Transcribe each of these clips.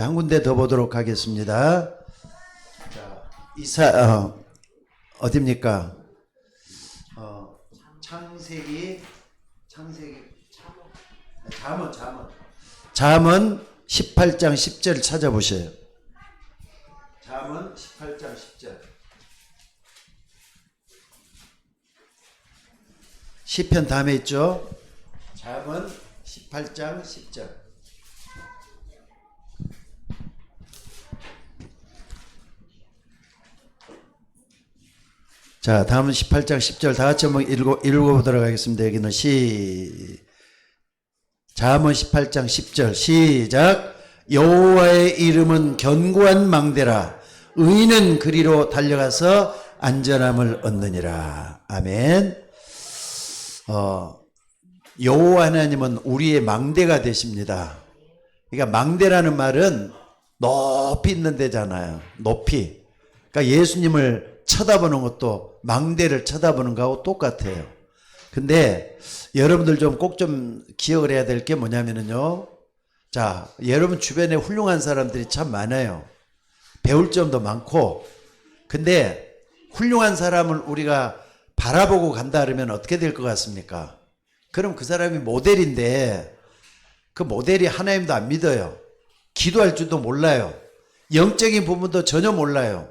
한 군데 더 보도록 하겠습니다. 자, 어딥니까? 잠언 18장 10절 찾아보세요. 잠언 18장 10절. 시편 다음에 있죠? 잠언 18장 10절. 자, 다음은 18장 10절 다 같이 한번 읽어보도록 하겠습니다. 여기는 잠언 18장 10절 시작. 여호와의 이름은 견고한 망대라. 의인은 그리로 달려가서 안전함을 얻느니라. 아멘. 여호와 하나님은 우리의 망대가 되십니다. 그러니까 망대라는 말은 높이 있는 데잖아요. 높이. 그러니까 예수님을 쳐다보는 것도 망대를 쳐다보는 거하고 똑같아요. 근데 여러분들 좀 꼭 좀 기억을 해야 될 게 뭐냐면요. 자, 여러분 주변에 훌륭한 사람들이 참 많아요. 배울 점도 많고. 근데 훌륭한 사람을 우리가 바라보고 간다 그러면 어떻게 될 것 같습니까? 그럼 그 사람이 모델인데 그 모델이 하나님도 안 믿어요. 기도할 줄도 몰라요. 영적인 부분도 전혀 몰라요.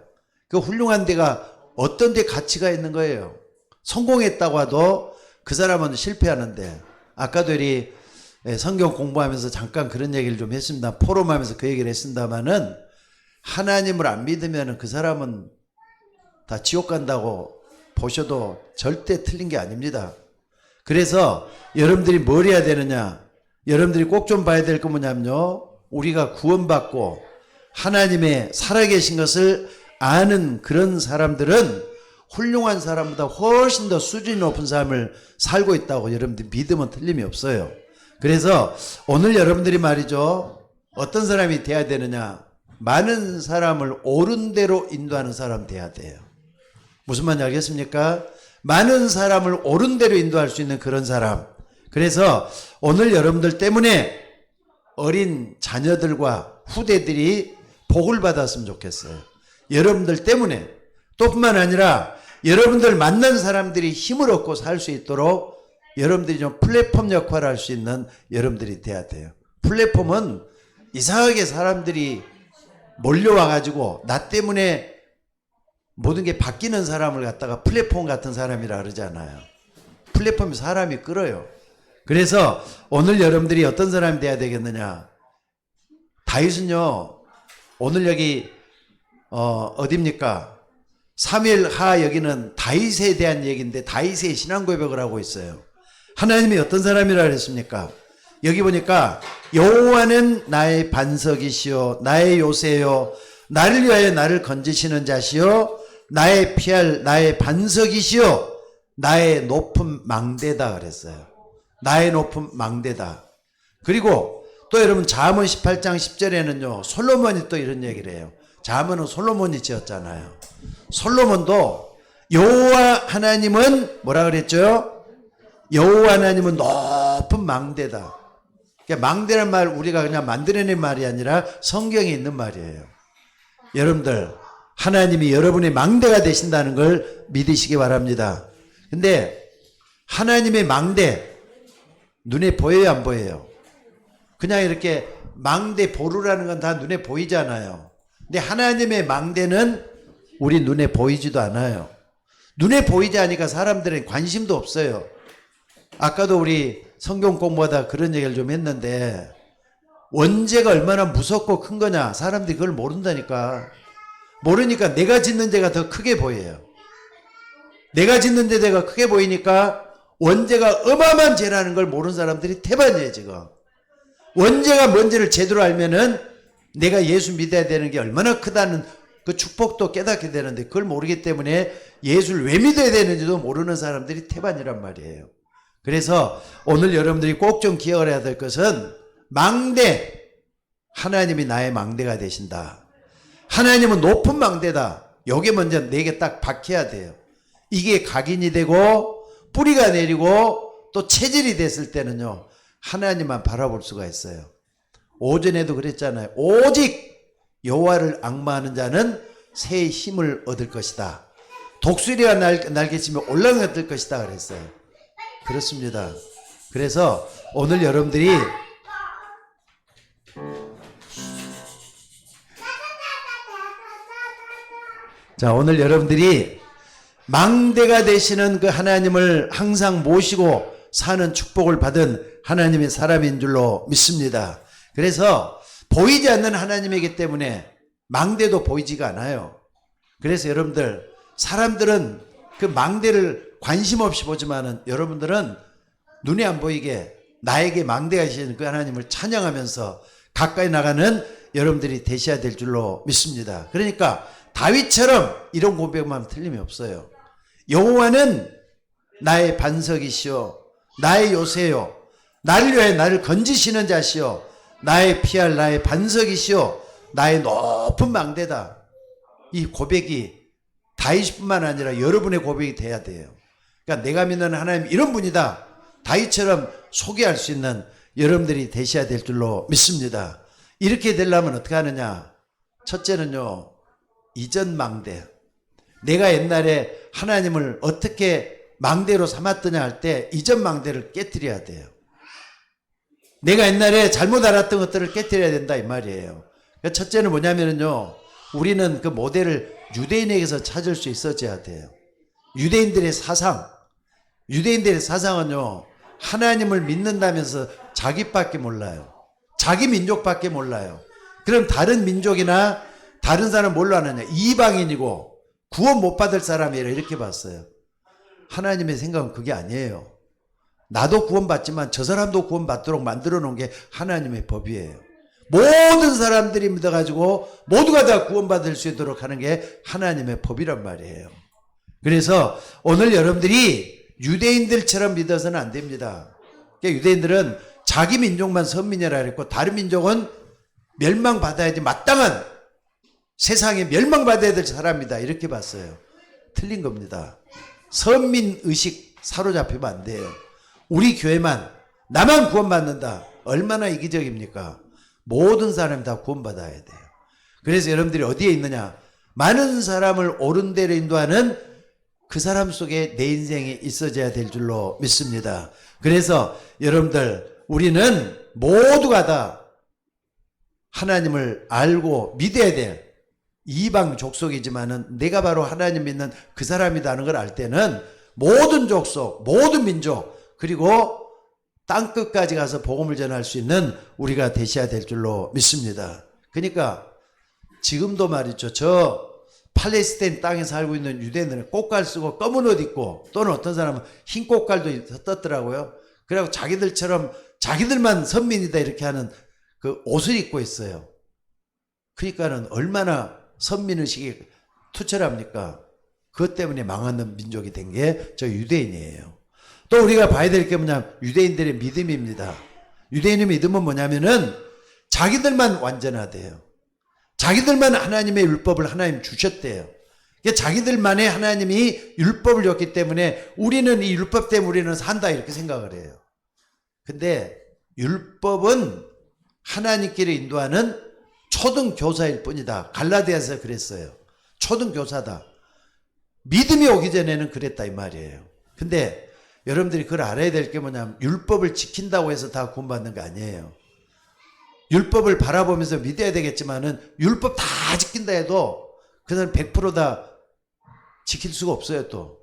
그 훌륭한 데가 어떤 데 가치가 있는 거예요. 성공했다고 해도 그 사람은 실패하는데, 아까도 우리 성경 공부하면서 잠깐 그런 얘기를 좀 했습니다. 포럼하면서 그 얘기를 했습니다마는 하나님을 안 믿으면 그 사람은 다 지옥 간다고 보셔도 절대 틀린 게 아닙니다. 그래서 여러분들이 뭘 해야 되느냐, 여러분들이 꼭 좀 봐야 될 거 뭐냐면요, 우리가 구원받고 하나님의 살아계신 것을 아는 그런 사람들은 훌륭한 사람보다 훨씬 더 수준이 높은 삶을 살고 있다고 여러분들 믿으면 틀림이 없어요. 그래서 오늘 여러분들이 말이죠, 어떤 사람이 돼야 되느냐, 많은 사람을 옳은 대로 인도하는 사람 돼야 돼요. 무슨 말인지 알겠습니까? 많은 사람을 옳은 대로 인도할 수 있는 그런 사람. 그래서 오늘 여러분들 때문에 어린 자녀들과 후대들이 복을 받았으면 좋겠어요. 여러분들 때문에. 또 뿐만 아니라 여러분들 만난 사람들이 힘을 얻고 살 수 있도록 여러분들이 좀 플랫폼 역할을 할 수 있는 여러분들이 돼야 돼요. 플랫폼은 이상하게 사람들이 몰려와가지고 나 때문에 모든 게 바뀌는 사람을 갖다가 플랫폼 같은 사람이라 그러잖아요. 플랫폼이 사람이 끌어요. 그래서 오늘 여러분들이 어떤 사람이 돼야 되겠느냐. 다윗은요, 오늘 여기 어딥니까? 3일 하 여기는 다윗에 대한 얘기인데 다윗의 신앙 고백을 하고 있어요. 하나님이 어떤 사람이라 그랬습니까? 여기 보니까 여호와는 나의 반석이시요 나의 요새요 나를 위하여 나를 건지시는 자시요 나의 피할 나의 반석이시요 나의 높은 망대다 그랬어요. 나의 높은 망대다. 그리고 또 여러분 잠언 18장 10절에는요 솔로몬이 또 이런 얘기를 해요. 잠언은 솔로몬이 지었잖아요. 솔로몬도 여호와 하나님은 뭐라 그랬죠? 여호와 하나님은 높은 망대다. 그러니까 망대란 말 우리가 그냥 만들어낸 말이 아니라 성경에 있는 말이에요. 여러분들 하나님이 여러분의 망대가 되신다는 걸 믿으시기 바랍니다. 근데 하나님의 망대 눈에 보여요 안 보여요? 그냥 이렇게 망대 보루라는 건 다 눈에 보이잖아요. 근데 하나님의 망대는 우리 눈에 보이지도 않아요. 눈에 보이지 않으니까 사람들은 관심도 없어요. 아까도 우리 성경 공부하다 그런 얘기를 좀 했는데 원죄가 얼마나 무섭고 큰 거냐 사람들이 그걸 모른다니까. 모르니까 내가 짓는 죄가 더 크게 보여요. 내가 짓는 죄가 크게 보이니까 원죄가 어마어마한 죄라는 걸 모르는 사람들이 태반이에요 지금. 원죄가 뭔지를 제대로 알면은 내가 예수 믿어야 되는 게 얼마나 크다는 그 축복도 깨닫게 되는데 그걸 모르기 때문에 예수를 왜 믿어야 되는지도 모르는 사람들이 태반이란 말이에요. 그래서 오늘 여러분들이 꼭 좀 기억을 해야 될 것은 망대, 하나님이 나의 망대가 되신다. 하나님은 높은 망대다. 요게 먼저 내게 딱 박혀야 돼요. 이게 각인이 되고 뿌리가 내리고 또 체질이 됐을 때는요 하나님만 바라볼 수가 있어요. 오전에도 그랬잖아요. 오직 여호와를 앙마하는 자는 새 힘을 얻을 것이다. 독수리가 날개치며 올라갈 것이다 그랬어요. 그렇습니다. 그래서 오늘 여러분들이 오늘 여러분들이 망대가 되시는 그 하나님을 항상 모시고 사는 축복을 받은 하나님의 사람인 줄로 믿습니다. 그래서 보이지 않는 하나님이기 때문에 망대도 보이지가 않아요. 그래서 여러분들, 사람들은 그 망대를 관심 없이 보지만은 여러분들은 눈에 안 보이게 나에게 망대가 되시는 그 하나님을 찬양하면서 가까이 나가는 여러분들이 되셔야 될 줄로 믿습니다. 그러니까 다윗처럼 이런 고백만 틀림이 없어요. 여호와는 나의 반석이시오, 나의 요새요, 나를 위하여 나를 건지시는 자시오, 나의 피할 나의 반석이시오, 나의 높은 망대다. 이 고백이 다윗뿐만 아니라 여러분의 고백이 돼야 돼요. 그러니까 내가 믿는 하나님 이런 분이다, 다윗처럼 소개할 수 있는 여러분들이 되셔야 될 줄로 믿습니다. 이렇게 되려면 어떻게 하느냐? 첫째는요, 이전 망대. 내가 옛날에 하나님을 어떻게 망대로 삼았더냐 할 때 이전 망대를 깨뜨려야 돼요. 내가 옛날에 잘못 알았던 것들을 깨뜨려야 된다 이 말이에요. 그러니까 첫째는 뭐냐면요, 우리는 그 모델을 유대인에게서 찾을 수 있어야 돼요. 유대인들의 사상은요, 하나님을 믿는다면서 자기밖에 몰라요. 자기 민족밖에 몰라요. 그럼 다른 민족이나 다른 사람 뭘로 하느냐? 이방인이고 구원 못 받을 사람이라 이렇게 봤어요. 하나님의 생각은 그게 아니에요. 나도 구원받지만 저 사람도 구원받도록 만들어 놓은 게 하나님의 법이에요. 모든 사람들이 믿어가지고 모두가 다 구원받을 수 있도록 하는 게 하나님의 법이란 말이에요. 그래서 오늘 여러분들이 유대인들처럼 믿어서는 안 됩니다. 그러니까 유대인들은 자기 민족만 선민이라 그랬고 다른 민족은 멸망받아야지 마땅한 세상에 멸망받아야 될 사람이다 이렇게 봤어요. 틀린 겁니다. 선민의식 사로잡히면 안 돼요. 우리 교회만 나만 구원받는다. 얼마나 이기적입니까? 모든 사람이 다 구원받아야 돼요. 그래서 여러분들이 어디에 있느냐? 많은 사람을 옳은 데로 인도하는 그 사람 속에 내 인생이 있어져야 될 줄로 믿습니다. 그래서 여러분들, 우리는 모두가 다 하나님을 알고 믿어야 될 이방 족속이지만은 내가 바로 하나님 믿는 그 사람이라는 걸 알 때는 모든 족속, 모든 민족, 그리고 땅끝까지 가서 복음을 전할 수 있는 우리가 되셔야 될 줄로 믿습니다. 그러니까 지금도 말이죠. 저 팔레스타인 땅에 살고 있는 유대인들은 꽃갈 쓰고 검은 옷 입고, 또는 어떤 사람은 흰 꽃갈도 떴더라고요. 그래갖고 자기들처럼 자기들만 선민이다 이렇게 하는 그 옷을 입고 있어요. 그러니까는 얼마나 선민의식이 투철합니까? 그것 때문에 망하는 민족이 된 게 저 유대인이에요. 또 우리가 봐야 될 게 뭐냐, 유대인들의 믿음입니다. 유대인의 믿음은 뭐냐면은 자기들만 완전하대요. 자기들만 하나님의 율법을 하나님 주셨대요. 그러니까 자기들만의 하나님이 율법을 줬기 때문에 우리는 이 율법 때문에 우리는 산다 이렇게 생각을 해요. 근데 율법은 하나님께로 인도하는 초등교사일 뿐이다. 갈라디아서 그랬어요. 초등교사다. 믿음이 오기 전에는 그랬다 이 말이에요. 근데 여러분들이 그걸 알아야 될 게 뭐냐면 율법을 지킨다고 해서 다 구원받는 거 아니에요. 율법을 바라보면서 믿어야 되겠지만은 율법 다 지킨다 해도 그 사람 100%다 지킬 수가 없어요 또.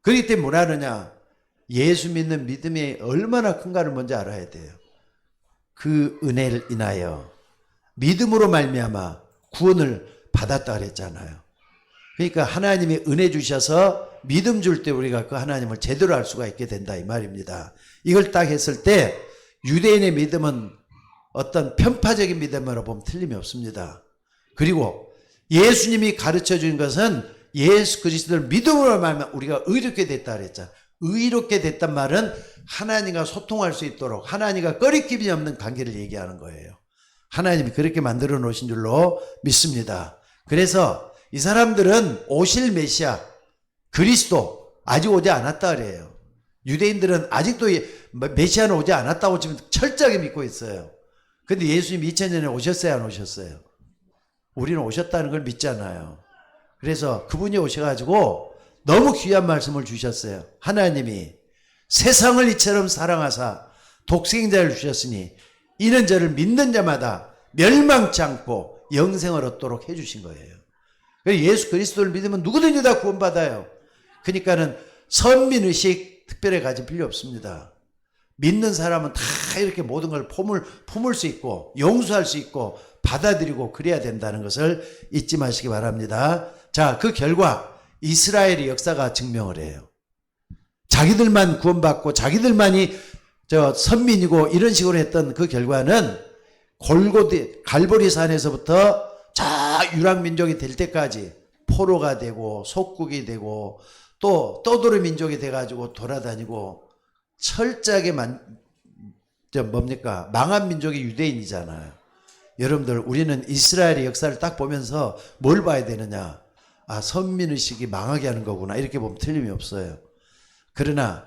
그렇기 때문에 뭐라 하느냐, 예수 믿는 믿음이 얼마나 큰가를 먼저 알아야 돼요. 그 은혜를 인하여 믿음으로 말미암아 구원을 받았다 그랬잖아요. 그러니까 하나님이 은혜 주셔서 믿음 줄 때 우리가 그 하나님을 제대로 알 수가 있게 된다 이 말입니다. 이걸 딱 했을 때 유대인의 믿음은 어떤 편파적인 믿음으로 보면 틀림이 없습니다. 그리고 예수님이 가르쳐 준 것은 예수 그리스도를 믿음으로 말하면 우리가 의롭게 됐다 그랬잖아요. 의롭게 됐단 말은 하나님과 소통할 수 있도록 하나님과 꺼리낌이 없는 관계를 얘기하는 거예요. 하나님이 그렇게 만들어 놓으신 줄로 믿습니다. 그래서 이 사람들은 오실 메시아 그리스도 아직 오지 않았다 그래요. 유대인들은 아직도 메시아는 오지 않았다고 지금 철저하게 믿고 있어요. 근데 예수님 2000년에 오셨어요, 안 오셨어요? 우리는 오셨다는 걸 믿잖아요. 그래서 그분이 오셔가지고 너무 귀한 말씀을 주셨어요. 하나님이 세상을 이처럼 사랑하사 독생자를 주셨으니 이는 저를 믿는 자마다 멸망치 않고 영생을 얻도록 해주신 거예요. 예수 그리스도를 믿으면 누구든지 다 구원받아요. 그러니까는 선민의식 특별히 가질 필요 없습니다. 믿는 사람은 다 이렇게 모든 걸 품을 수 있고 용서할 수 있고 받아들이고 그래야 된다는 것을 잊지 마시기 바랍니다. 자, 그 결과 이스라엘의 역사가 증명을 해요. 자기들만 구원받고 자기들만이 선민이고 이런 식으로 했던 그 결과는 갈보리산에서부터 저 유랑민족이 될 때까지 포로가 되고 속국이 되고 또 떠돌이 민족이 돼가지고 돌아다니고 철저하게 망한 민족이 유대인이잖아요. 여러분들 우리는 이스라엘의 역사를 딱 보면서 뭘 봐야 되느냐? 아, 선민의식이 망하게 하는 거구나. 이렇게 보면 틀림이 없어요. 그러나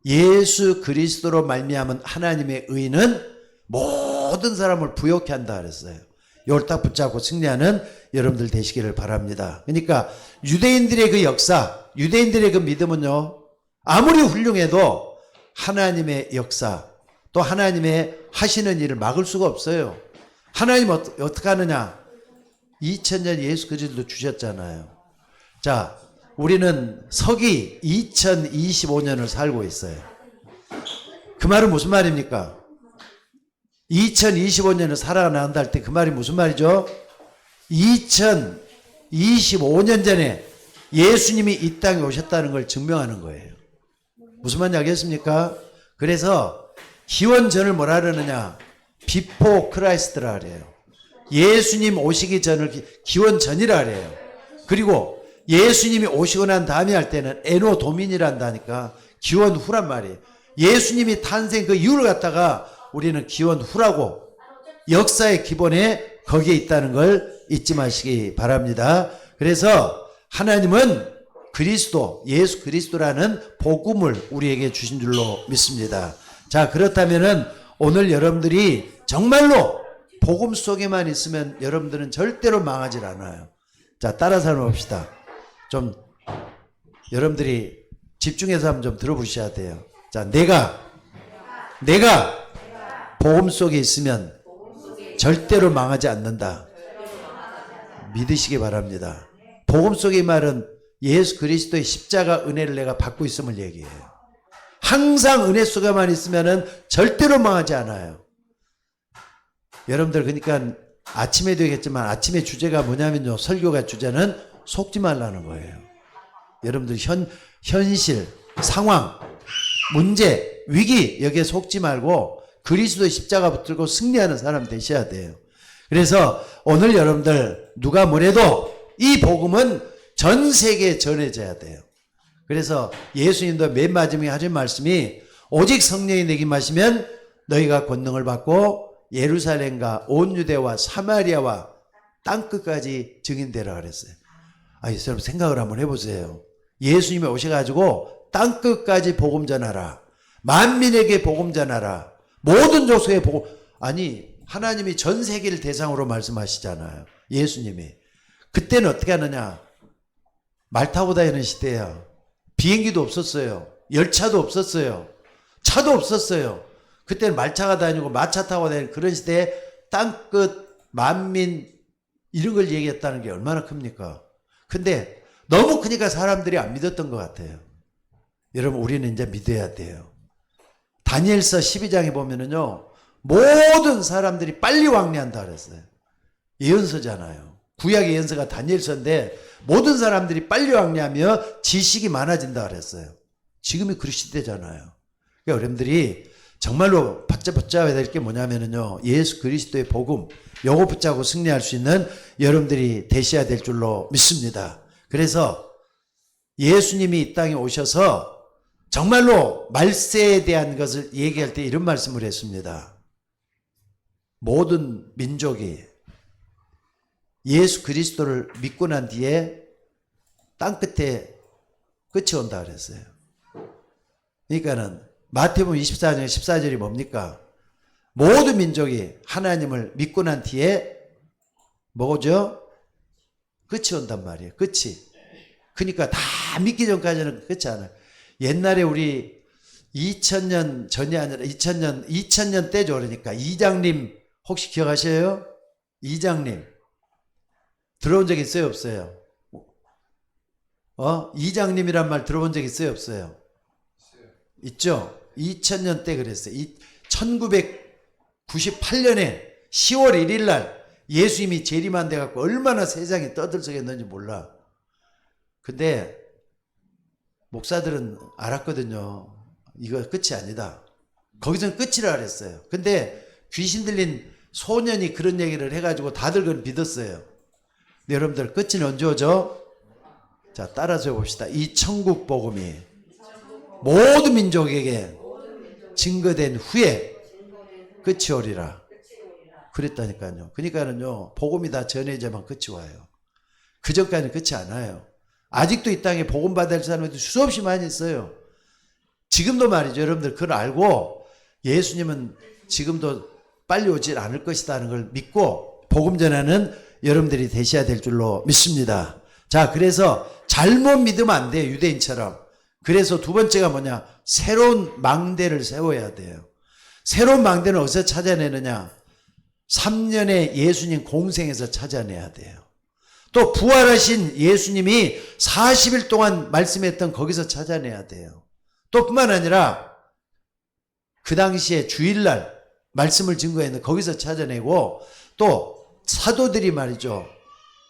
예수 그리스도로 말미암은 하나님의 의는 모든 사람을 부욕케 한다 그랬어요. 이걸 딱 붙잡고 승리하는 여러분들 되시기를 바랍니다. 그러니까 유대인들의 그 역사, 유대인들의 그 믿음은요, 아무리 훌륭해도 하나님의 역사, 또 하나님의 하시는 일을 막을 수가 없어요. 하나님 어떻게 하느냐? 2000년 예수 그리스도 주셨잖아요. 자, 우리는 서기 2025년을 살고 있어요. 그 말은 무슨 말입니까? 2025년을 살아난다 할 때 그 말이 무슨 말이죠? 2025년 전에 예수님이 이 땅에 오셨다는 걸 증명하는 거예요. 무슨 말인지 알겠습니까? 그래서 기원전을 뭐라 그러느냐? 비포 크라이스트라 그래요. 예수님 오시기 전을 기원전이라 그래요. 그리고 예수님이 오시고 난 다음에 할 때는 에노 도민이라 한다니까 기원 후란 말이에요. 예수님이 탄생 그 이유를 갖다가 우리는 기원 후라고 역사의 기본에 거기에 있다는 걸 잊지 마시기 바랍니다. 그래서 하나님은 그리스도, 예수 그리스도라는 복음을 우리에게 주신 줄로 믿습니다. 자, 그렇다면은 오늘 여러분들이 정말로 복음 속에만 있으면 여러분들은 절대로 망하질 않아요. 자, 따라서 한번 봅시다. 좀 여러분들이 집중해서 한번 좀 들어보셔야 돼요. 자, 내가 복음 속에 있으면 절대로 망하지 않는다. 믿으시기 바랍니다. 복음 속의 말은 예수 그리스도의 십자가 은혜를 내가 받고 있음을 얘기해요. 항상 은혜 속에만 있으면 절대로 망하지 않아요. 여러분들 그러니까 아침에도 얘기했지만 아침의 주제가 뭐냐면요. 설교가 주제는 속지 말라는 거예요. 여러분들 현실, 상황, 문제, 위기 여기에 속지 말고 그리스도의 십자가 붙들고 승리하는 사람 되셔야 돼요. 그래서 오늘 여러분들 누가 뭐래도 이 복음은 전 세계에 전해져야 돼요. 그래서 예수님도 맨 마지막에 하신 말씀이 오직 성령이 내게 임하시면 너희가 권능을 받고 예루살렘과 온 유대와 사마리아와 땅끝까지 증인되라 그랬어요. 아, 여러분 생각을 한번 해보세요. 예수님이 오셔가지고 땅끝까지 복음 전하라. 만민에게 복음 전하라. 모든 족속에 복음. 아니 하나님이 전 세계를 대상으로 말씀하시잖아요. 예수님이. 그때는 어떻게 하느냐. 말 타고 다니는 시대야. 비행기도 없었어요. 열차도 없었어요. 차도 없었어요. 그때는 말차가 다니고 마차 타고 다니는 그런 시대에 땅끝, 만민 이런 걸 얘기했다는 게 얼마나 큽니까? 근데 너무 크니까 사람들이 안 믿었던 것 같아요. 여러분 우리는 이제 믿어야 돼요. 다니엘서 12장에 보면은요. 모든 사람들이 빨리 왕래한다 그랬어요. 예언서잖아요. 구약의 예언서가 다니엘서인데 모든 사람들이 빨리 왕래하며 지식이 많아진다 그랬어요. 지금이 그 시대잖아요. 그러니까 여러분들이 정말로 붙잡아야 될 게 뭐냐면은요. 예수 그리스도의 복음 요거 붙잡고 승리할 수 있는 여러분들이 되셔야 될 줄로 믿습니다. 그래서 예수님이 이 땅에 오셔서 정말로 말세에 대한 것을 얘기할 때 이런 말씀을 했습니다. 모든 민족이 예수 그리스도를 믿고 난 뒤에 땅끝에 끝이 온다 그랬어요. 그러니까는 마태복음 24장 14절이 뭡니까? 모든 민족이 하나님을 믿고 난 뒤에 뭐죠? 끝이 온단 말이에요. 끝이. 그러니까 다 믿기 전까지는 끝이 않아요. 옛날에 우리 2000년 전이 아니라 2000년 때죠. 그러니까 이장님 혹시 기억하셔요? 이장님 들어본 적 있어요? 없어요? 이장님이란 말 들어본 적 있어요? 없어요? 있죠? 2000년 때 그랬어요. 1998년에 10월 1일 날 예수님이 재림한 데 갖고 얼마나 세상이 떠들썩했는지 몰라. 근데 목사들은 알았거든요. 이거 끝이 아니다. 거기서는 끝이라 그랬어요. 근데 귀신 들린 소년이 그런 얘기를 해가지고 다들 그걸 믿었어요. 근데 여러분들 끝은 언제 오죠? 자, 따라서 봅시다. 이 천국 복음이 모든 민족에게 증거된 후에 끝이 오리라. 그랬다니까요. 그러니까는요, 복음이 다 전해져만 끝이 와요. 그 전까지는 끝이 안 와요. 아직도 이 땅에 복음 받을 사람들이 수없이 많이 있어요. 지금도 말이죠. 여러분들 그걸 알고 예수님은 지금도 빨리 오질 않을 것이라는 걸 믿고 복음 전하는 여러분들이 되셔야 될 줄로 믿습니다. 자, 그래서 잘못 믿으면 안 돼요. 유대인처럼. 그래서 두 번째가 뭐냐? 새로운 망대를 세워야 돼요. 새로운 망대는 어디서 찾아내느냐? 3년의 예수님 공생에서 찾아내야 돼요. 또 부활하신 예수님이 40일 동안 말씀했던 거기서 찾아내야 돼요. 또 뿐만 아니라 그 당시에 주일날 말씀을 증거했는 거기서 찾아내고 또 사도들이 말이죠.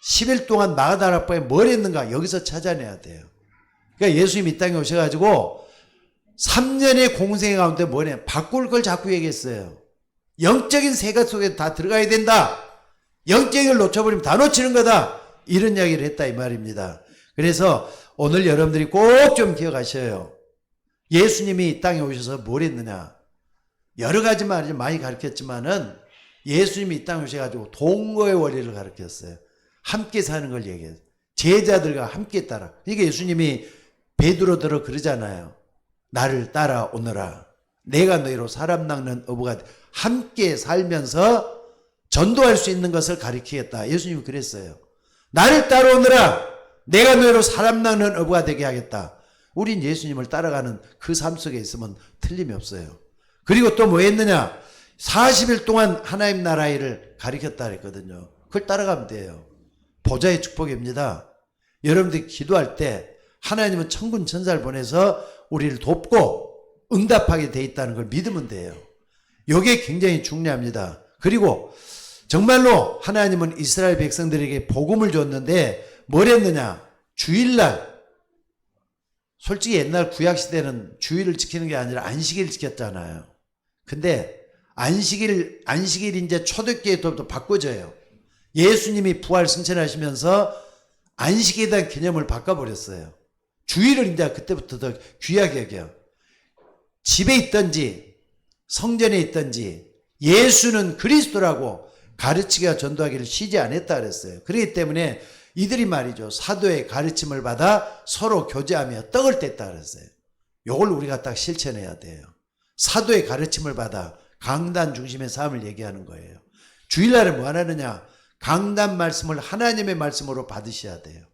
10일 동안 마가다락방에 뭘 했는가 여기서 찾아내야 돼요. 그러니까 예수님이 이 땅에 오셔가지고 3년의 공생 가운데 뭐냐 바꿀 걸 자꾸 얘기했어요. 영적인 생각 속에 다 들어가야 된다. 영적인 걸 놓쳐버리면 다 놓치는 거다. 이런 이야기를 했다 이 말입니다. 그래서 오늘 여러분들이 꼭 좀 기억하셔요. 예수님이 이 땅에 오셔서 뭘 했느냐. 여러 가지 말이죠. 많이 가르쳤지만은 예수님이 이 땅에 오셔가지고 동거의 원리를 가르쳤어요. 함께 사는 걸 얘기해요. 제자들과 함께 따라. 그러니까 예수님이 베드로더러 그러잖아요. 나를 따라오너라. 내가 너희로 사람 낚는 어부가 함께 살면서 전도할 수 있는 것을 가르치겠다. 예수님이 그랬어요. 나를 따라오너라. 내가 너희로 사람 낚는 어부가 되게 하겠다. 우린 예수님을 따라가는 그 삶 속에 있으면 틀림이 없어요. 그리고 또 뭐 했느냐? 40일 동안 하나님 나라 일을 가르쳤다 그랬거든요. 그걸 따라가면 돼요. 보좌의 축복입니다. 여러분들이 기도할 때 하나님은 천군 천사를 보내서 우리를 돕고 응답하게 돼 있다는 걸 믿으면 돼요. 이게 굉장히 중요합니다. 그리고 정말로 하나님은 이스라엘 백성들에게 복음을 줬는데 뭘 했느냐? 주일날, 솔직히 옛날 구약시대는 주일을 지키는 게 아니라 안식일을 지켰잖아요. 근데 안식일 이제 초대교회부터 바꿔져요. 예수님이 부활 승천하시면서 안식에 대한 개념을 바꿔버렸어요. 주일을 이제 그때부터 더 귀하게 여겨요. 집에 있든지 성전에 있든지 예수는 그리스도라고 가르치기와 전도하기를 쉬지 않았다 그랬어요. 그렇기 때문에 이들이 말이죠. 사도의 가르침을 받아 서로 교제하며 떡을 뗐다 그랬어요. 이걸 우리가 딱 실천해야 돼요. 사도의 가르침을 받아 강단 중심의 삶을 얘기하는 거예요. 주일날에 뭐 하느냐? 강단 말씀을 하나님의 말씀으로 받으셔야 돼요.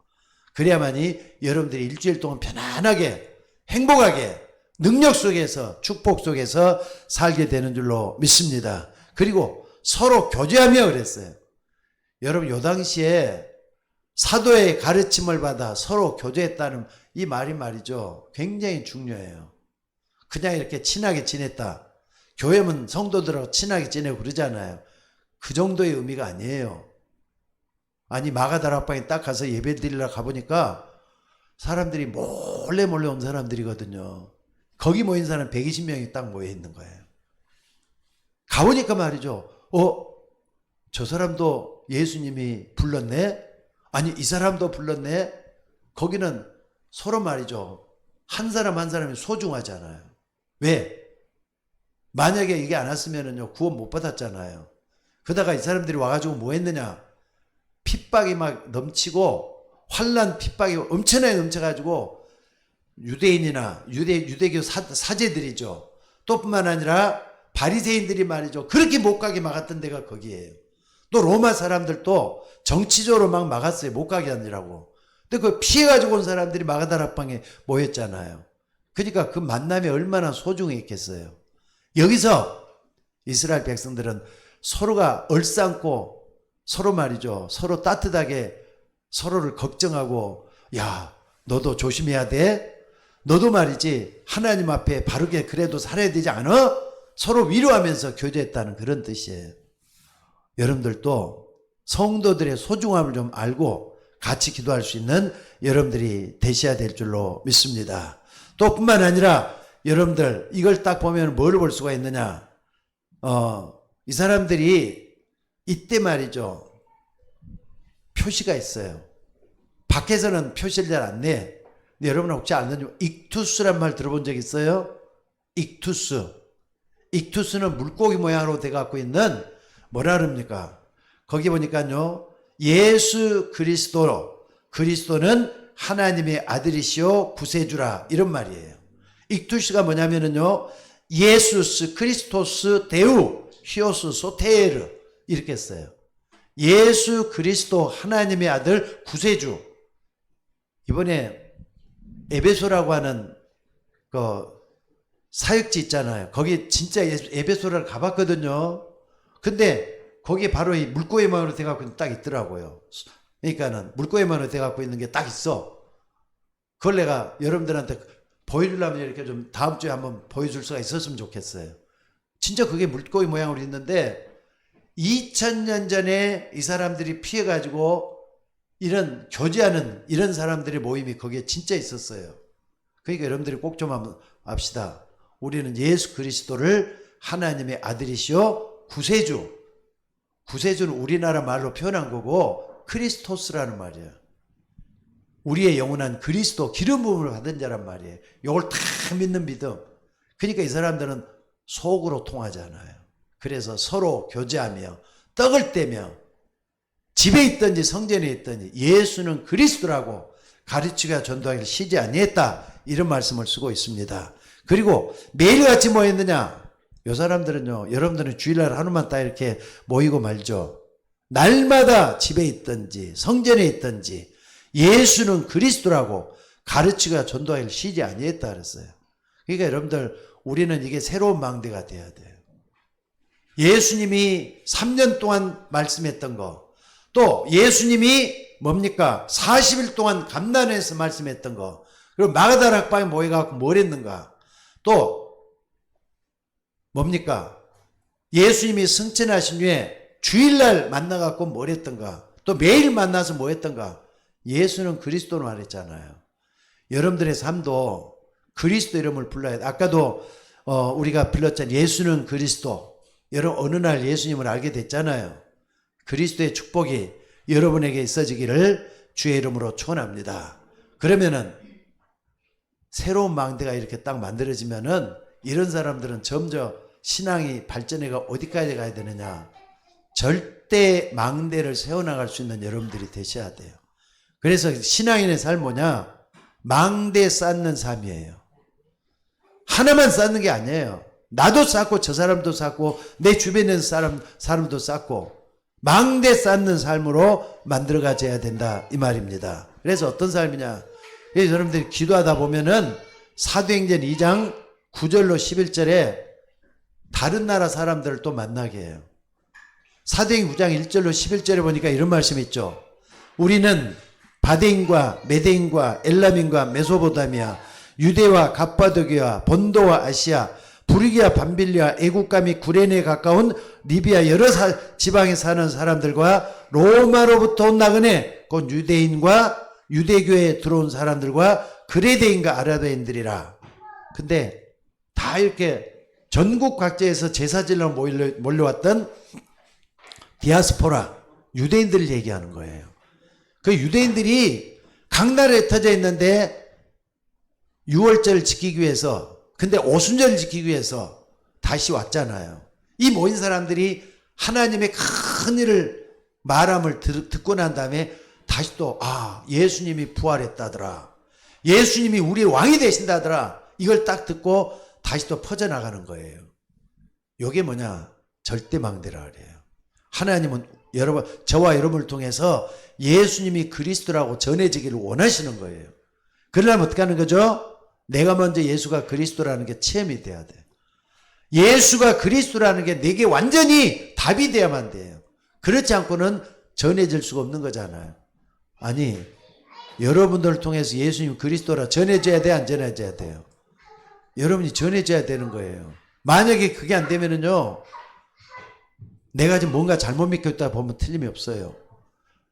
그래야만이 여러분들이 일주일 동안 편안하게 행복하게 능력 속에서 축복 속에서 살게 되는 줄로 믿습니다. 그리고 서로 교제하며 그랬어요. 여러분 요 당시에 사도의 가르침을 받아 서로 교제했다는 이 말이 말이죠. 굉장히 중요해요. 그냥 이렇게 친하게 지냈다. 교회면 성도들하고 친하게 지내고 그러잖아요. 그 정도의 의미가 아니에요. 아니 마가다락방에 딱 가서 예배 드리러 가보니까 사람들이 몰래 온 사람들이거든요. 거기 모인 사람 120명이 딱 모여 있는 거예요. 가보니까 말이죠. 저 사람도 예수님이 불렀네? 아니 이 사람도 불렀네? 거기는 서로 말이죠. 한 사람 한 사람이 소중하잖아요. 왜? 만약에 이게 안 왔으면은요 구원 못 받았잖아요. 그러다가 이 사람들이 와가지고 뭐 했느냐? 핍박이 막 넘치고 환난 핍박이 엄청나게 넘쳐가지고 유대인이나 유대교 사제들이죠. 또 뿐만 아니라 바리새인들이 말이죠. 그렇게 못 가게 막았던 데가 거기예요. 또 로마 사람들도 정치적으로 막 막았어요. 못 가게 하느라고. 근데 그 피해가지고 온 사람들이 마가다락방에 모였잖아요. 그러니까 그 만남이 얼마나 소중했겠어요. 여기서 이스라엘 백성들은 서로가 얼싸안고 서로 말이죠. 서로 따뜻하게 서로를 걱정하고, 야, 너도 조심해야 돼. 너도 말이지 하나님 앞에 바르게 그래도 살아야 되지 않아? 서로 위로하면서 교제했다는 그런 뜻이에요. 여러분들도 성도들의 소중함을 좀 알고 같이 기도할 수 있는 여러분들이 되셔야 될 줄로 믿습니다. 또 뿐만 아니라 여러분들 이걸 딱 보면 뭘 볼 수가 있느냐. 이 사람들이 이때 말이죠. 표시가 있어요. 밖에서는 표시를 잘 안 내. 근데 여러분 혹시 아는지 익투스란 말 들어본 적 있어요? 익투스. 익투스는 물고기 모양으로 돼 갖고 있는 뭐라 그럽니까? 거기 보니까요. 예수 그리스도는 하나님의 아들이시오 구세주라 이런 말이에요. 익투스가 뭐냐면은요. 예수스 크리스토스 데우 히오스 소테르 이렇게 써요. 예수 그리스도 하나님의 아들 구세주. 이번에 에베소라고 하는 그 사역지 있잖아요. 거기 진짜 에베소를 가봤거든요. 근데 거기에 바로 이 물고기 모양으로 돼갖고 딱 있더라고요. 그러니까는 물고기 모양으로 돼갖고 있는 게 딱 있어. 그걸 내가 여러분들한테 보여주려면 이렇게 좀 다음 주에 한번 보여줄 수가 있었으면 좋겠어요. 진짜 그게 물고기 모양으로 있는데 2000년 전에 이 사람들이 피해가지고 이런 교제하는 이런 사람들의 모임이 거기에 진짜 있었어요. 그러니까 여러분들이 꼭 좀 한번 압시다. 우리는 예수 그리스도를 하나님의 아들이시오 구세주. 구세주는 우리나라 말로 표현한 거고 크리스토스라는 말이에요. 우리의 영원한 그리스도 기름 부음을 받은 자란 말이에요. 이걸 다 믿는 믿음. 그러니까 이 사람들은 속으로 통하잖아요. 그래서 서로 교제하며 떡을 떼며 집에 있든지 성전에 있든지 예수는 그리스도라고 가르치가 전도하기를 쉬지 아니했다. 이런 말씀을 쓰고 있습니다. 그리고 매일같이 모였느냐? 이 사람들은요. 여러분들은 주일날 하루만 딱 이렇게 모이고 말죠. 날마다 집에 있든지 성전에 있든지 예수는 그리스도라고 가르치가 전도하기를 쉬지 아니했다 그랬어요. 그러니까 여러분들 우리는 이게 새로운 망대가 돼야 돼요. 예수님이 3년 동안 말씀했던 거, 또 예수님이 뭡니까? 40일 동안 감난에서 말씀했던 거, 그리고 마가다락방에 모여갖고 뭘 했는가? 또 뭡니까? 예수님이 승천하신 후에 주일날 만나갖고 뭘 했던가? 또 매일 만나서 뭐 했던가? 예수는 그리스도로 말했잖아요. 여러분들의 삶도 그리스도 이름을 불러야 돼. 아까도 우리가 불렀잖아요. 예수는 그리스도. 여러분 어느 날 예수님을 알게 됐잖아요. 그리스도의 축복이 여러분에게 있어지기를 주의 이름으로 축원합니다. 그러면은 새로운 망대가 이렇게 딱 만들어지면은 이런 사람들은 점점 신앙이 발전해가 어디까지 가야 되느냐? 절대 망대를 세워나갈 수 있는 여러분들이 되셔야 돼요. 그래서 신앙인의 삶 뭐냐? 망대 쌓는 삶이에요. 하나만 쌓는 게 아니에요. 나도 쌓고 저 사람도 쌓고 내 주변에 있는 사람도 쌓고 망대 쌓는 삶으로 만들어가져야 된다 이 말입니다. 그래서 어떤 삶이냐? 그래서 여러분들이 기도하다 보면은 사도행전 2장 9절로 11절에 다른 나라 사람들을 또 만나게 해요. 사도행전 9장 1절로 11절에 보니까 이런 말씀이 있죠. 우리는 바데인과 메데인과 엘람인과 메소포타미아, 유대와 갑바도기와 본도와 아시아, 부르기아 밤빌리아, 애국가 및 구레네에 가까운 리비아 여러 지방에 사는 사람들과 로마로부터 온 나그네 곧 유대인과 유대교에 들어온 사람들과 그레데인과 아라베인들이라. 근데 다 이렇게 전국 각지에서 제사지로 몰려왔던 디아스포라 유대인들을 얘기하는 거예요. 그 유대인들이 각 나라에 흩어져 있는데 6월절을 지키기 위해서, 근데 오순절을 지키기 위해서 다시 왔잖아요. 이 모인 사람들이 하나님의 큰 일을 말함을 듣고 난 다음에 다시 또 예수님이 부활했다더라, 예수님이 우리의 왕이 되신다더라, 이걸 딱 듣고 다시 또 퍼져나가는 거예요. 요게 뭐냐? 절대 망대라 그래요. 하나님은 여러분, 저와 여러분을 통해서 예수님이 그리스도라고 전해지기를 원하시는 거예요. 그러려면 어떻게 하는 거죠? 내가 먼저 예수가 그리스도라는 게 체험이 돼야 돼요. 예수가 그리스도라는 게 내게 완전히 답이 돼야만 돼요. 그렇지 않고는 전해질 수가 없는 거잖아요. 아니, 여러분들을 통해서 예수님 그리스도라 전해져야 돼, 안 전해져야 돼요? 여러분이 전해져야 되는 거예요. 만약에 그게 안 되면은요, 내가 지금 뭔가 잘못 믿고 있다 보면 틀림이 없어요.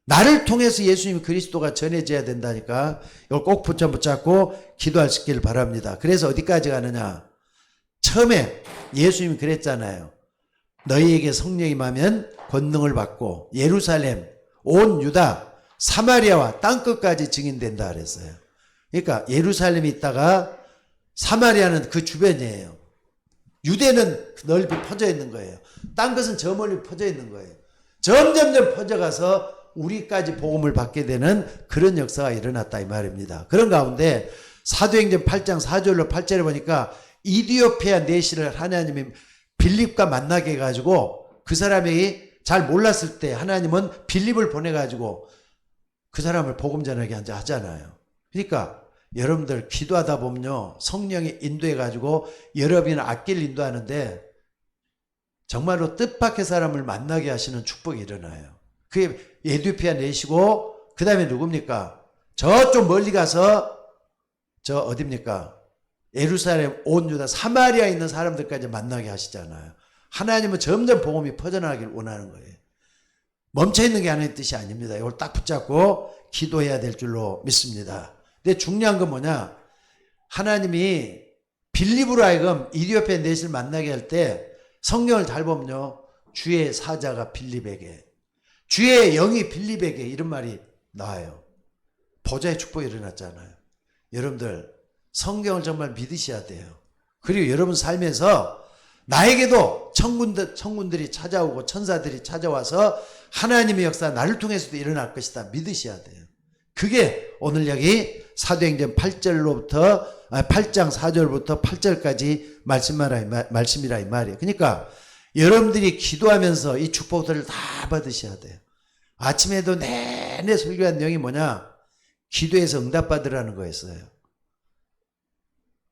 나를 통해서 예수님 그리스도가 전해져야 된다니까 이걸 꼭 붙잡고 기도하시길 바랍니다. 그래서 어디까지 가느냐? 처음에 예수님이 그랬잖아요. 너희에게 성령이 임하면 권능을 받고 예루살렘, 온 유다, 사마리아와 땅끝까지 증인된다 그랬어요. 그러니까 예루살렘이 있다가 사마리아는 그 주변이에요. 유대는 넓이 퍼져 있는 거예요. 땅끝은 저 멀리 퍼져 있는 거예요. 점점점 퍼져가서 우리까지 복음을 받게 되는 그런 역사가 일어났다 이 말입니다. 그런 가운데 사도행전 8장 4절로 8절에 보니까 이디오피아 내시를 하나님이 빌립과 만나게 해가지고 그 사람이 잘 몰랐을 때 하나님은 빌립을 보내가지고 그 사람을 복음 전하게 하잖아요. 그러니까 여러분들 기도하다 보면요, 성령이 인도해가지고 여러분이 악기를 인도하는데 정말로 뜻밖의 사람을 만나게 하시는 축복이 일어나요. 그게 에디오피아 내시고 그 다음에 누굽니까? 저쪽 멀리 가서 저 어딥니까? 예루살렘, 온 유다, 사마리아에 있는 사람들까지 만나게 하시잖아요. 하나님은 점점 복음이 퍼져나가길 원하는 거예요. 멈춰있는 게 하나님의 뜻이 아닙니다. 이걸 딱 붙잡고 기도해야 될 줄로 믿습니다. 근데 중요한 건 뭐냐? 하나님이 빌립으로 하여금 이디오피아 내시를 만나게 할 때 성경을 잘 보면요, 주의 사자가 빌립에게, 주의 영이 빌립에게 이런 말이 나와요. 보좌의 축복이 일어났잖아요. 여러분들 성경을 정말 믿으셔야 돼요. 그리고 여러분 삶에서 나에게도 천군들이 찾아오고 천사들이 찾아와서 하나님의 역사 나를 통해서도 일어날 것이다 믿으셔야 돼요. 그게 오늘 여기 사도행전 8장 4절부터 8절까지 말씀이라 이 말이에요. 그러니까 여러분들이 기도하면서 이 축복들을 다 받으셔야 돼요. 아침에도 내내 설교한 내용이 뭐냐? 기도해서 응답받으라는 거였어요.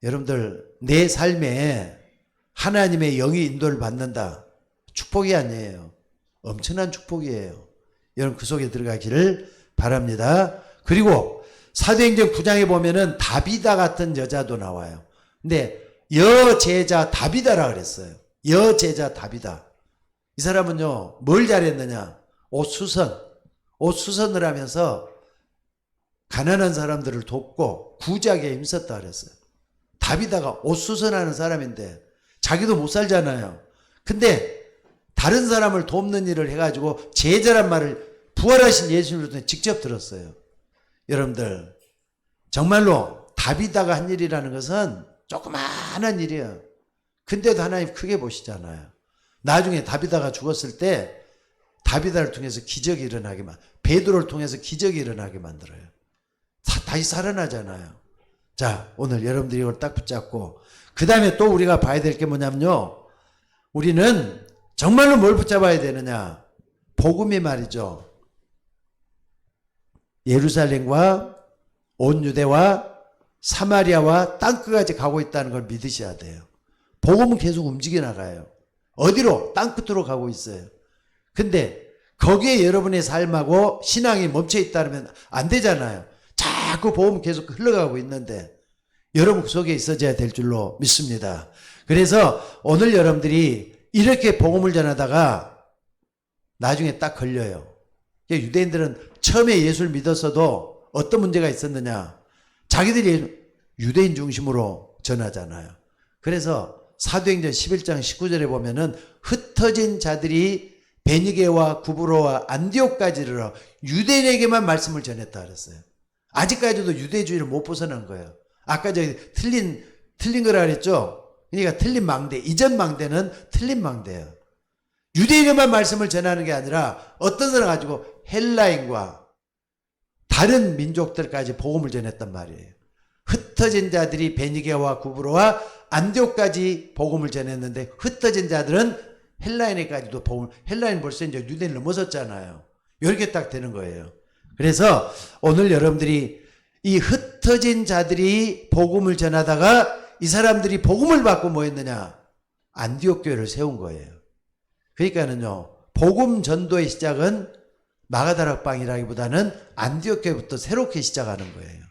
여러분들 내 삶에 하나님의 영이 인도를 받는다. 축복이 아니에요. 엄청난 축복이에요. 여러분 그 속에 들어가기를 바랍니다. 그리고 사도행전 9장에 보면은 다비다 같은 여자도 나와요. 근데 여제자 다비다라 그랬어요. 여제자 다비다. 이 사람은요, 뭘 잘했느냐? 옷수선을 하면서 가난한 사람들을 돕고 구제하게 힘썼다 그랬어요. 다비다가 옷수선하는 사람인데 자기도 못 살잖아요. 근데 다른 사람을 돕는 일을 해가지고 제자란 말을 부활하신 예수님을 통해 직접 들었어요. 여러분들 정말로 다비다가 한 일이라는 것은 조그마한 일이에요. 근데도 하나님 크게 보시잖아요. 나중에 다비다가 죽었을 때 다비다를 통해서 기적이 일어나게 베드로를 통해서 기적이 일어나게 만들어요. 다시 살아나잖아요. 자, 오늘 여러분들이 이걸 딱 붙잡고 그 다음에 또 우리가 봐야 될 게 뭐냐면요, 우리는 정말로 뭘 붙잡아야 되느냐? 복음이 말이죠. 예루살렘과 온 유대와 사마리아와 땅끝까지 가고 있다는 걸 믿으셔야 돼요. 복음은 계속 움직여 나가요. 어디로? 땅끝으로 가고 있어요. 근데 거기에 여러분의 삶하고 신앙이 멈춰 있다면 안 되잖아요. 자꾸 복음은 계속 흘러가고 있는데 여러분 그 속에 있어져야 될 줄로 믿습니다. 그래서 오늘 여러분들이 이렇게 복음을 전하다가 나중에 딱 걸려요. 유대인들은 처음에 예수를 믿었어도 어떤 문제가 있었느냐? 자기들이 유대인 중심으로 전하잖아요. 그래서 사도행전 11장 19절에 보면은 흩어진 자들이 베니게와 구브로와 안디옥까지 이르러 유대인에게만 말씀을 전했다 그랬어요. 아직까지도 유대주의를 못 벗어난 거예요. 아까 저기 틀린 거라 그랬죠? 그러니까 틀린 망대, 이전 망대는 틀린 망대예요. 유대인에게만 말씀을 전하는 게 아니라 어떤 사람 가지고 헬라인과 다른 민족들까지 복음을 전했단 말이에요. 흩어진 자들이 베니게와 구브로와 안디옥까지 복음을 전했는데 흩어진 자들은 헬라인에까지도 복음을, 헬라인 벌써 이제 유대인을 넘어섰잖아요. 이렇게 딱 되는 거예요. 그래서 오늘 여러분들이 이 흩어진 자들이 복음을 전하다가 이 사람들이 복음을 받고 뭐 했느냐? 안디옥 교회를 세운 거예요. 그러니까는요, 복음 전도의 시작은 마가다락방이라기보다는 안디옥 교회부터 새롭게 시작하는 거예요.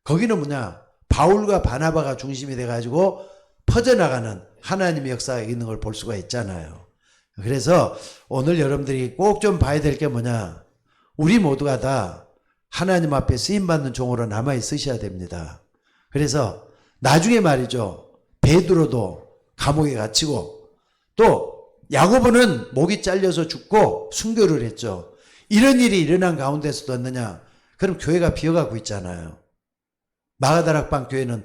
거기는 뭐냐? 바울과 바나바가 중심이 돼가지고 퍼져나가는 하나님의 역사가 있는 걸 볼 수가 있잖아요. 그래서 오늘 여러분들이 꼭 좀 봐야 될 게 뭐냐? 우리 모두가 다 하나님 앞에 쓰임받는 종으로 남아있으셔야 됩니다. 그래서 나중에 말이죠. 베드로도 감옥에 갇히고 또 야고보는 목이 잘려서 죽고 순교를 했죠. 이런 일이 일어난 가운데서도 없느냐? 그럼 교회가 비어가고 있잖아요. 마가다락방 교회는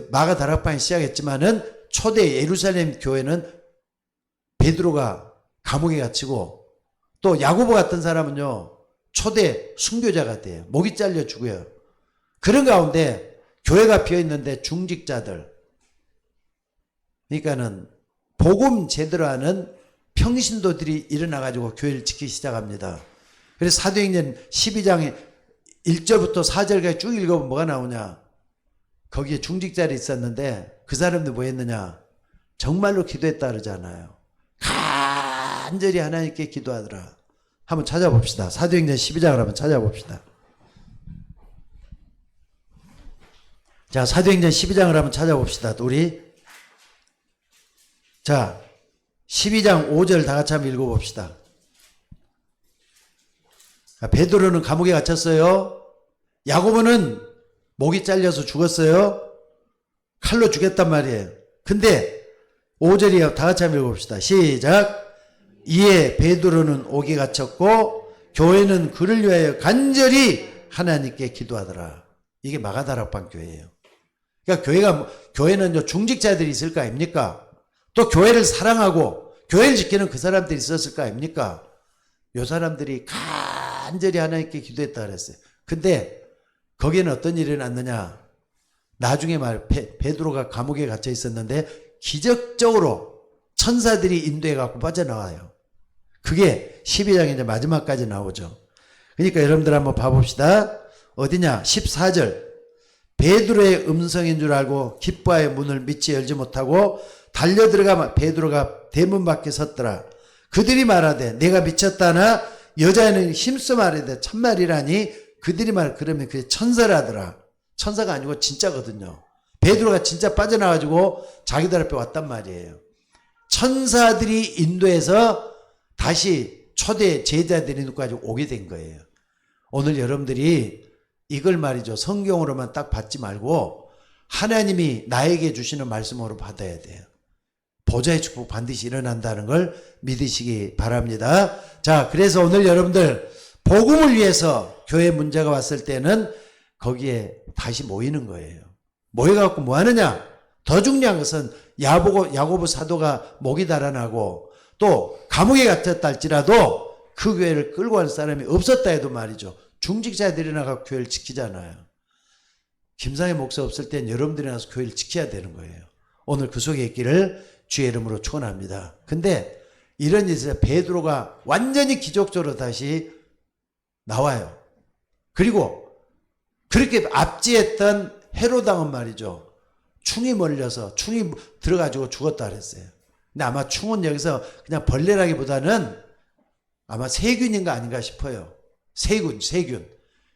마가다락방이 시작했지만은 초대 예루살렘 교회는 베드로가 감옥에 갇히고 또 야고보 같은 사람은요 초대 순교자가 돼요. 목이 잘려 죽어요. 그런 가운데 교회가 비어 있는데 중직자들, 그러니까는 복음 제대로 하는 평신도들이 일어나가지고 교회를 지키기 시작합니다. 그래서 사도행전 12장에 1절부터 4절까지 쭉 읽어보면 뭐가 나오냐? 거기에 중직자들이 있었는데 그 사람들 뭐 했느냐? 정말로 기도했다 그러잖아요. 간절히 하나님께 기도하더라. 한번 찾아봅시다. 사도행전 12장을 한번 찾아봅시다. 자, 사도행전 12장을 한번 찾아봅시다. 우리 자 12장 5절 다 같이 한번 읽어봅시다. 베드로는 감옥에 갇혔어요. 야고보는 목이 잘려서 죽었어요. 칼로 죽였단 말이에요. 근데 5절이요. 다 같이 한번 읽어봅시다. 시작. 이에 베드로는 옥에 갇혔고 교회는 그를 위하여 간절히 하나님께 기도하더라. 이게 마가다락방 교회예요. 그러니까 교회는 중직자들이 있을 거 아닙니까? 또 교회를 사랑하고 교회를 지키는 그 사람들이 있었을 거 아닙니까? 요 사람들이 간절히 하나님께 기도했다 그랬어요. 근데 거기에는 어떤 일이 났느냐? 나중에 베드로가 감옥에 갇혀 있었는데 기적적으로 천사들이 인도해 갖고 빠져나와요. 그게 12장의 이제 마지막까지 나오죠. 그러니까 여러분들 한번 봐봅시다. 어디냐? 14절. 베드로의 음성인 줄 알고 기뻐하여 문을 미처 열지 못하고 달려들어가 베드로가 대문 밖에 섰더라. 그들이 말하되 내가 미쳤다나 여자애는 힘써 말하되 참말이라니 그들이 그러면 그게 천사라더라. 천사가 아니고 진짜거든요. 베드로가 진짜 빠져나가지고 자기들 앞에 왔단 말이에요. 천사들이 인도해서 다시 초대 제자들이 누구까지 오게 된 거예요. 오늘 여러분들이 이걸 말이죠. 성경으로만 딱 받지 말고 하나님이 나에게 주시는 말씀으로 받아야 돼요. 보좌의 축복 반드시 일어난다는 걸 믿으시기 바랍니다. 자, 그래서 오늘 여러분들 복음을 위해서 교회 문제가 왔을 때는 거기에 다시 모이는 거예요. 모여갖고 뭐 하느냐? 더 중요한 것은 야고보 사도가 목이 달아나고 또 감옥에 갇혔다 할지라도 그 교회를 끌고 갈 사람이 없었다 해도 말이죠. 중직자들이 나가서 교회를 지키잖아요. 김상의 목사 없을 땐 여러분들이 나가서 교회를 지켜야 되는 거예요. 오늘 그 속에 있기를 주의 이름으로 축원합니다. 근데 이런 일에서 베드로가 완전히 기적적으로 다시 나와요. 그리고 그렇게 압지했던 헤로당은 말이죠. 충이 몰려서 충이 들어가지고 죽었다 그랬어요. 근데 아마 충은 여기서 그냥 벌레라기보다는 아마 세균인가 아닌가 싶어요. 세균.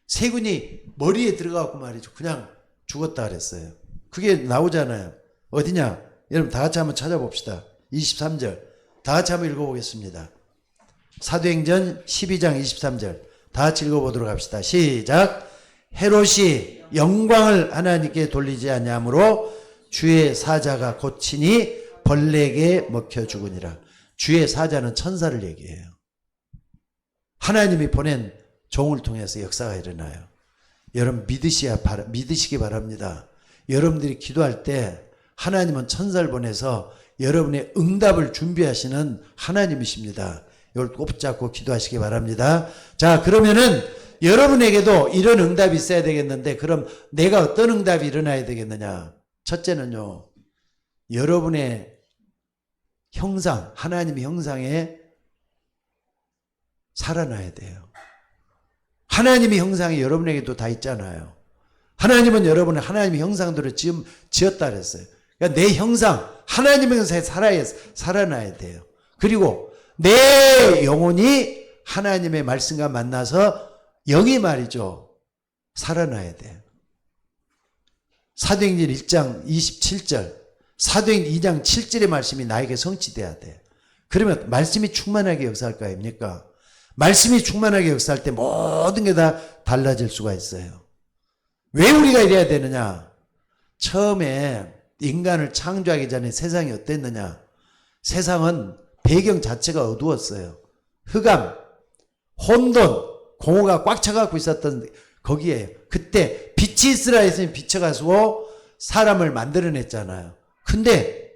세균이 머리에 들어가고 말이죠. 그냥 죽었다 그랬어요. 그게 나오잖아요. 어디냐? 여러분 다 같이 한번 찾아봅시다. 23절. 다 같이 한번 읽어보겠습니다. 사도행전 12장 23절. 다 같이 읽어보도록 합시다. 시작. 헤롯이 영광을 하나님께 돌리지 아니하므로 주의 사자가 고치니 벌레에게 먹혀 죽으니라. 주의 사자는 천사를 얘기해요. 하나님이 보낸 종을 통해서 역사가 일어나요. 여러분 믿으시기 바랍니다. 여러분들이 기도할 때 하나님은 천사를 보내서 여러분의 응답을 준비하시는 하나님이십니다. 이걸 꼭 붙잡고 기도하시기 바랍니다. 자, 그러면은 여러분에게도 이런 응답이 있어야 되겠는데, 그럼 내가 어떤 응답이 일어나야 되겠느냐? 첫째는요, 여러분의 형상, 하나님의 형상에 살아나야 돼요. 하나님의 형상이 여러분에게도 다 있잖아요. 하나님은 여러분을 하나님의 형상대로 지었다 그랬어요. 그러니까 내 형상, 하나님의 형상에 살아나야 돼요. 그리고 내 영혼이 하나님의 말씀과 만나서 영이 말이죠, 살아나야 돼요. 사도행전 1장 27절, 사도행전 2장 7절의 말씀이 나에게 성취돼야 돼. 그러면 말씀이 충만하게 역사할 거 아닙니까? 말씀이 충만하게 역사할 때 모든 게 다 달라질 수가 있어요. 왜 우리가 이래야 되느냐? 처음에 인간을 창조하기 전에 세상이 어땠느냐? 세상은 배경 자체가 어두웠어요. 흑암, 혼돈, 공허가 꽉 차갖고 있었던 거기에, 그때 빛이 있으라 했으니 비춰가지고 사람을 만들어냈잖아요. 근데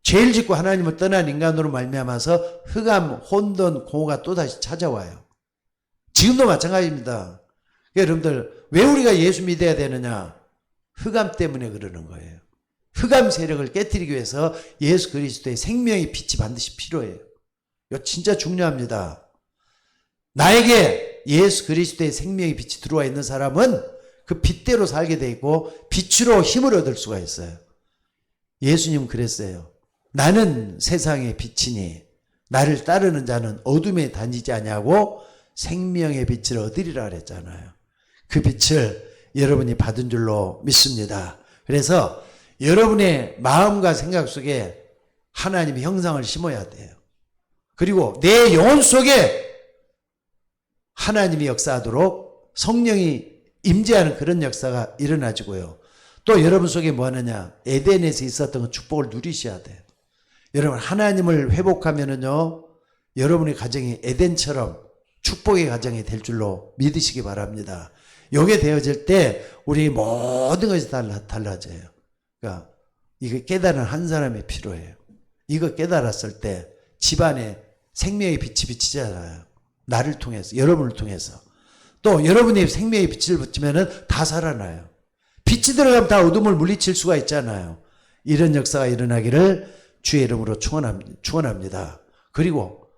죄를 짓고 하나님을 떠난 인간으로 말미암아서 흑암, 혼돈, 공허가 또다시 찾아와요. 지금도 마찬가지입니다. 여러분들, 왜 우리가 예수 믿어야 되느냐? 흑암 때문에 그러는 거예요. 흑암 세력을 깨뜨리기 위해서 예수 그리스도의 생명의 빛이 반드시 필요해요. 이거 진짜 중요합니다. 나에게 예수 그리스도의 생명의 빛이 들어와 있는 사람은 그 빛대로 살게 돼 있고 빛으로 힘을 얻을 수가 있어요. 예수님은 그랬어요. 나는 세상의 빛이니 나를 따르는 자는 어둠에 다니지 아니하고 생명의 빛을 얻으리라 그랬잖아요. 그 빛을 여러분이 받은 줄로 믿습니다. 그래서 여러분의 마음과 생각 속에 하나님의 형상을 심어야 돼요. 그리고 내 영혼 속에 하나님이 역사하도록 성령이 임재하는 그런 역사가 일어나지고요. 또 여러분 속에 뭐 하느냐? 에덴에서 있었던 그 축복을 누리셔야 돼요. 여러분, 하나님을 회복하면은요, 여러분의 가정이 에덴처럼 축복의 가정이 될 줄로 믿으시기 바랍니다. 이게 되어질 때 우리 모든 것이 달라져요. 그러니까 이거 깨달은 한 사람이 필요해요. 이거 깨달았을 때 집안에 생명의 빛이 비치잖아요. 나를 통해서, 여러분을 통해서. 또 여러분이 생명의 빛을 붙이면은 다 살아나요. 빛이 들어가면 다 어둠을 물리칠 수가 있잖아요. 이런 역사가 일어나기를 주의 이름으로 축원합니다. 그리고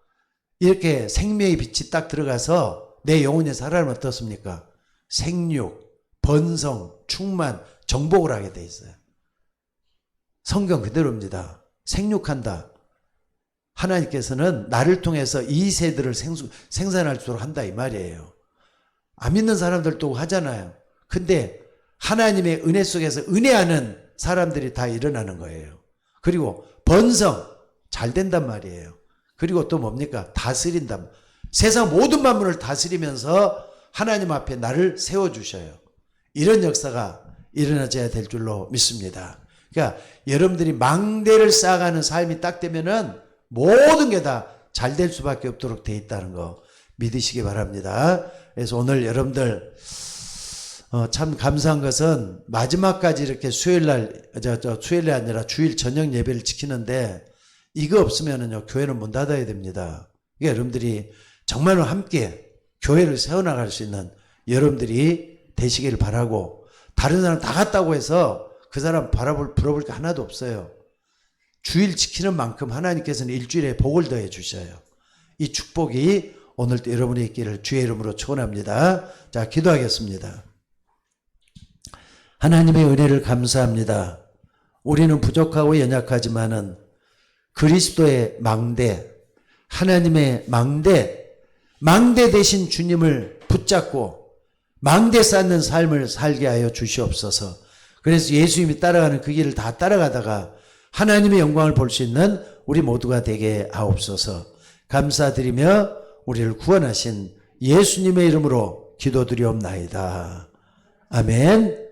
이렇게 생명의 빛이 딱 들어가서 내 영혼에 살아나면 어떻습니까? 생육, 번성, 충만, 정복을 하게 돼 있어요. 성경 그대로입니다. 생육한다. 하나님께서는 나를 통해서 이 세대를 생산할 수 있도록 한다 이 말이에요. 안 믿는 사람들도 하잖아요. 근데 하나님의 은혜 속에서 은혜하는 사람들이 다 일어나는 거예요. 그리고 번성 잘 된단 말이에요. 그리고 또 뭡니까? 다스린다. 세상 모든 만물을 다스리면서 하나님 앞에 나를 세워주셔요. 이런 역사가 일어나져야 될 줄로 믿습니다. 그러니까 여러분들이 망대를 쌓아가는 삶이 딱 되면은 모든 게 다 잘 될 수밖에 없도록 돼 있다는 거 믿으시기 바랍니다. 그래서 오늘 여러분들 참 감사한 것은 마지막까지 이렇게 수요일날 수요일이 아니라 주일 저녁 예배를 지키는데 이거 없으면은요 교회는 문 닫아야 됩니다. 그러니까 여러분들이 정말로 함께 교회를 세워나갈 수 있는 여러분들이 되시기를 바라고, 다른 사람 다 갔다고 해서 그 사람 부러볼 게 하나도 없어요. 주일 지키는 만큼 하나님께서는 일주일에 복을 더해 주셔요. 이 축복이 오늘도 여러분이 있기를 주의 이름으로 축원합니다. 자, 기도하겠습니다. 하나님의 은혜를 감사합니다. 우리는 부족하고 연약하지만은 그리스도의 망대, 하나님의 망대 대신 주님을 붙잡고 망대 쌓는 삶을 살게 하여 주시옵소서. 그래서 예수님이 따라가는 그 길을 다 따라가다가 하나님의 영광을 볼 수 있는 우리 모두가 되게 하옵소서. 감사드리며 우리를 구원하신 예수님의 이름으로 기도드리옵나이다. 아멘.